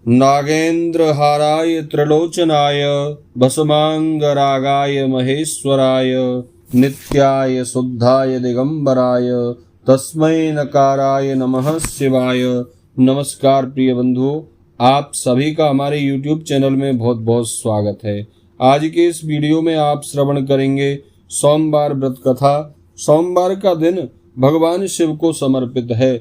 नागेन्द्रहाराय त्रिलोचनाय भस्मांगरागाय महेश्वराय नित्याय शुद्धाय दिगंबराय तस्मै नकाराय नमः शिवाय। नमस्कार प्रिय बंधुओं, आप सभी का हमारे YouTube चैनल में बहुत बहुत स्वागत है। आज के इस वीडियो में आप श्रवण करेंगे सोमवार व्रत कथा। सोमवार का दिन भगवान शिव को समर्पित है।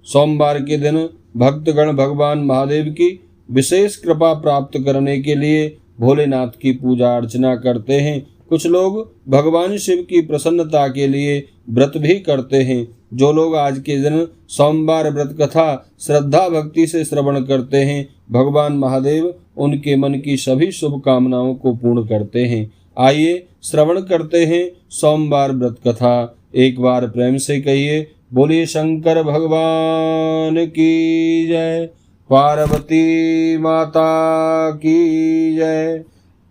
सोमवार के दिन भक्तगण भगवान महादेव की विशेष कृपा प्राप्त करने के लिए भोलेनाथ की पूजा अर्चना करते हैं। कुछ लोग भगवान शिव की प्रसन्नता के लिए व्रत भी करते हैं। जो लोग आज के दिन सोमवार व्रत कथा श्रद्धा भक्ति से श्रवण करते हैं, भगवान महादेव उनके मन की सभी शुभकामनाओं को पूर्ण करते हैं। आइए श्रवण करते हैं सोमवार व्रत कथा। एक बार प्रेम से कहिए, बोलिए शंकर भगवान की जय, पार्वती माता की जय।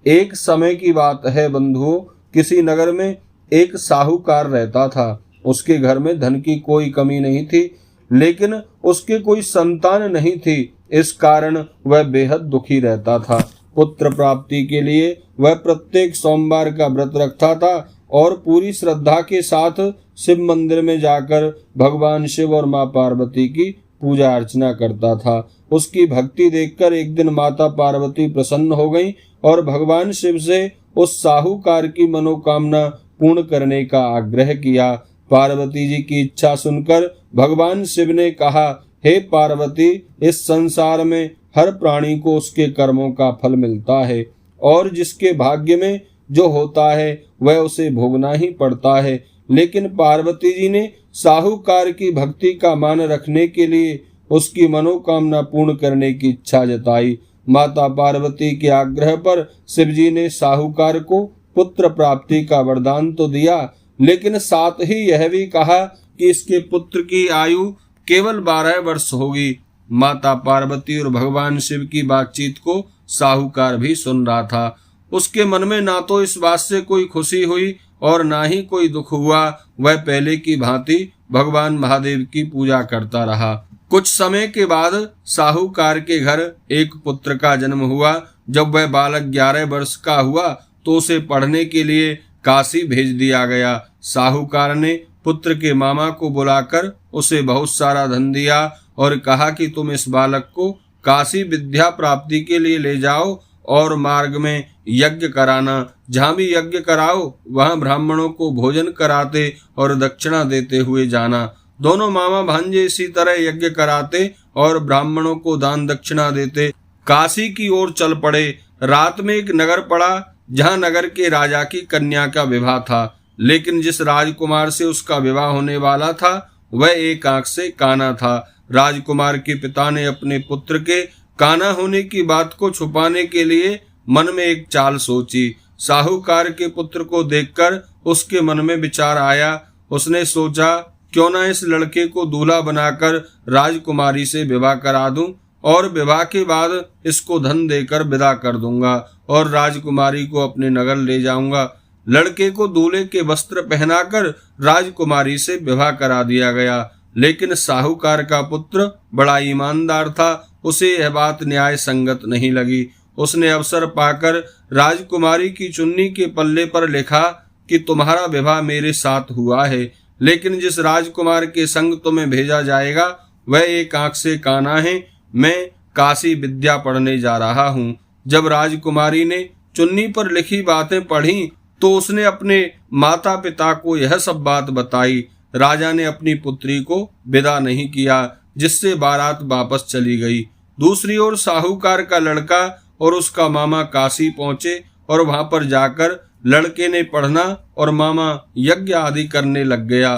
एक समय की बात है बंधुओं, किसी नगर में एक साहूकार रहता था। उसके घर में धन की कोई कमी नहीं थी, लेकिन उसके कोई संतान नहीं थी। इस कारण वह बेहद दुखी रहता था। पुत्र प्राप्ति के लिए वह प्रत्येक सोमवार का व्रत रखता था और पूरी श्रद्धा के साथ शिव मंदिर में जाकर भगवान शिव और मां पार्वती की पूजा अर्चना करता था। उसकी भक्ति देखकर एक दिन माता पार्वती प्रसन्न हो गईं और भगवान शिव से उस साहूकार की मनोकामना पूर्ण करने का आग्रह किया। पार्वती जी की इच्छा सुनकर भगवान शिव ने कहा, हे पार्वती, इस संसार में हर प्राणी को उसके कर्मों का फल मिलता है और जिसके भाग्य में जो होता है वह उसे भोगना ही पड़ता है। लेकिन पार्वती जी ने साहूकार की भक्ति का मान रखने के लिए उसकी मनोकामना पूर्ण करने की इच्छा जताई। माता पार्वती के आग्रह पर शिवजी ने साहूकार को पुत्र प्राप्ति का वरदान तो दिया, लेकिन साथ ही यह भी कहा कि इसके पुत्र की आयु केवल 12 वर्ष होगी। माता पार्वती और भगवान शिव की बातचीत को साहूकार भी सुन रहा था। उसके मन में ना तो इस बात से कोई खुशी हुई और ना ही कोई दुख हुआ। वह पहले की भांति भगवान महादेव की पूजा करता रहा। कुछ समय के बाद साहूकार के घर एक पुत्र का जन्म हुआ। जब वह बालक 11 वर्ष का हुआ तो उसे पढ़ने के लिए काशी भेज दिया गया। साहूकार ने पुत्र के मामा को बुलाकर उसे बहुत सारा धन दिया और कहा कि तुम इस बालक को काशी विद्या प्राप्ति के लिए ले जाओ और मार्ग में यज्ञ कराना। जहाँ भी यज्ञ कराओ वहाँ ब्राह्मणों को भोजन कराते और दक्षिणा देते हुए जाना। दोनों मामा भांजे इसी तरह यज्ञ कराते और ब्राह्मणों को दान दक्षिणा देते काशी की ओर चल पड़े। रात में एक नगर पड़ा जहाँ नगर के राजा की कन्या का विवाह था, लेकिन जिस राजकुमार से उसका विवाह होने वाला था वह एक आंख से काना था। राजकुमार के पिता ने अपने पुत्र के काना होने की बात को छुपाने के लिए मन में एक चाल सोची। साहूकार के पुत्र को देखकर उसके मन में विचार आया। उसने सोचा, क्यों ना इस लड़के को दूल्हा बनाकर राजकुमारी से विवाह करा दूं और विवाह के बाद इसको धन देकर विदा कर दूंगा और राजकुमारी को अपने नगर ले जाऊंगा। लड़के को दूल्हे के वस्त्र पहनाकर राजकुमारी से विवाह करा दिया गया। लेकिन साहूकार का पुत्र बड़ा ईमानदार था। उसे यह बात न्याय संगत नहीं लगी। उसने अवसर पाकर राजकुमारी की चुन्नी के पल्ले पर लिखा कि तुम्हारा विवाह मेरे साथ हुआ है, लेकिन जिस राजकुमार के संग तुम्हें भेजा जाएगा वह एक आंख से काना है। मैं काशी विद्या पढ़ने जा रहा हूँ। जब राजकुमारी ने चुन्नी पर लिखी बातें पढ़ी तो उसने अपने माता पिता को यह सब बात बताई। राजा ने अपनी पुत्री को विदा नहीं किया, जिससे बारात वापस चली गई। दूसरी ओर साहूकार का लड़का और उसका मामा काशी पहुंचे और वहां पर जाकर लड़के ने पढ़ना और मामा यज्ञ आदि करने लग गया।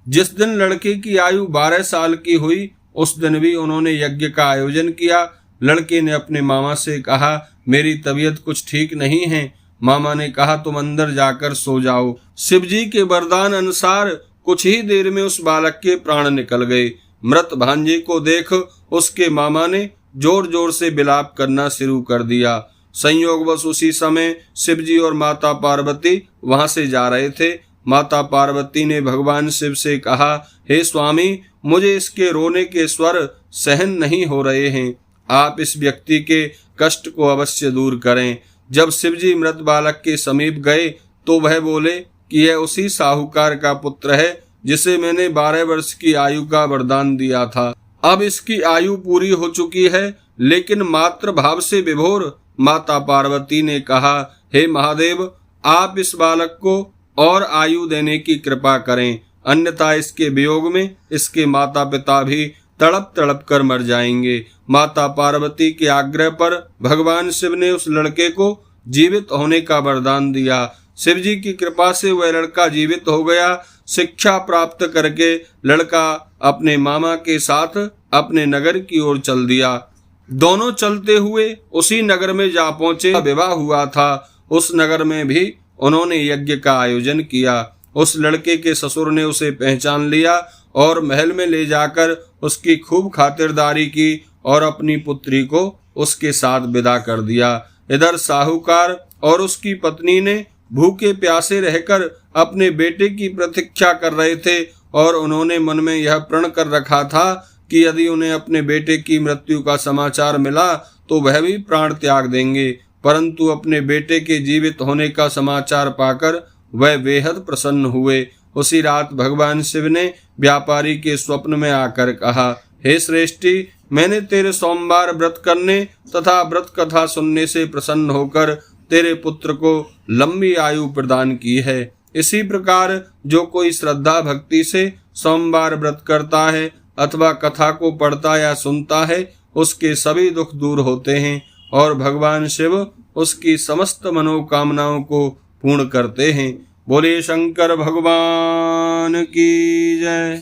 जिस दिन लड़के की आयु 12 साल की हुई उस दिन भी उन्होंने यज्ञ का आयोजन किया। लड़के ने अपने मामा से कहा, मेरी तबीयत कुछ ठीक नहीं है। मामा ने कहा, तुम अंदर जाकर सो जाओ। शिवजी के वरदान अनुसार कुछ ही देर में उस बालक के प्राण निकल गए। मृत भांजे को देख उसके मामा ने जोर जोर से विलाप करना शुरू कर दिया। संयोगवश उसी समय शिवजी और माता पार्वती वहां से जा रहे थे। माता पार्वती ने भगवान शिव से कहा, हे स्वामी, मुझे इसके रोने के स्वर सहन नहीं हो रहे हैं। आप इस व्यक्ति के कष्ट को अवश्य दूर करें। जब शिवजी मृत बालक के समीप गए तो वह बोले कि यह उसी साहूकार का पुत्र है जिसे मैंने 12 वर्ष की आयु का वरदान दिया था। अब इसकी आयु पूरी हो चुकी है, लेकिन मातृ भाव से विभोर माता पार्वती ने कहा, हे महादेव, आप इस बालक को और आयु देने की कृपा करें, अन्यथा इसके वियोग में इसके माता पिता भी तड़प तड़प कर मर जाएंगे। माता पार्वती के आग्रह पर भगवान शिव ने उस लड़के को जीवित होने का वरदान दिया। शिव जी की कृपा से वह लड़का जीवित हो गया। शिक्षा प्राप्त करके लड़का अपने मामा के साथ अपने नगर की ओर चल दिया। दोनों चलते हुए उसी नगर में जा पहुंचे। विवाह हुआ था। उस नगर में भी उन्होंने यज्ञ का आयोजन किया। उस लड़के के ससुर ने उसे पहचान लिया और महल में ले जाकर उसकी खूब खातिरदारी की और अपनी पुत्री को उसके साथ विदा कर दिया। इधर साहूकार और उसकी पत्नी ने भूखे प्यासे रहकर अपने बेटे की प्रतीक्षा कर रहे थे और उन्होंने मन में यह प्रण कर रखा था कि यदि उन्हें अपने बेटे की मृत्यु का समाचार मिला तो वह भी प्राण त्याग देंगे। परंतु अपने बेटे के जीवित होने का समाचार पाकर वह बेहद प्रसन्न हुए। उसी रात भगवान शिव ने व्यापारी के स्वप्न में आकर कहा, हे श्रेष्ठी, मैंने तेरे सोमवार व्रत करने तथा व्रत कथा सुनने से प्रसन्न होकर तेरे पुत्र को लंबी आयु प्रदान की है। इसी प्रकार जो कोई श्रद्धा भक्ति से सोमवार व्रत करता है अथवा कथा को पढ़ता या सुनता है, उसके सभी दुख दूर होते हैं और भगवान शिव उसकी समस्त मनोकामनाओं को पूर्ण करते हैं। बोले शंकर भगवान की जय।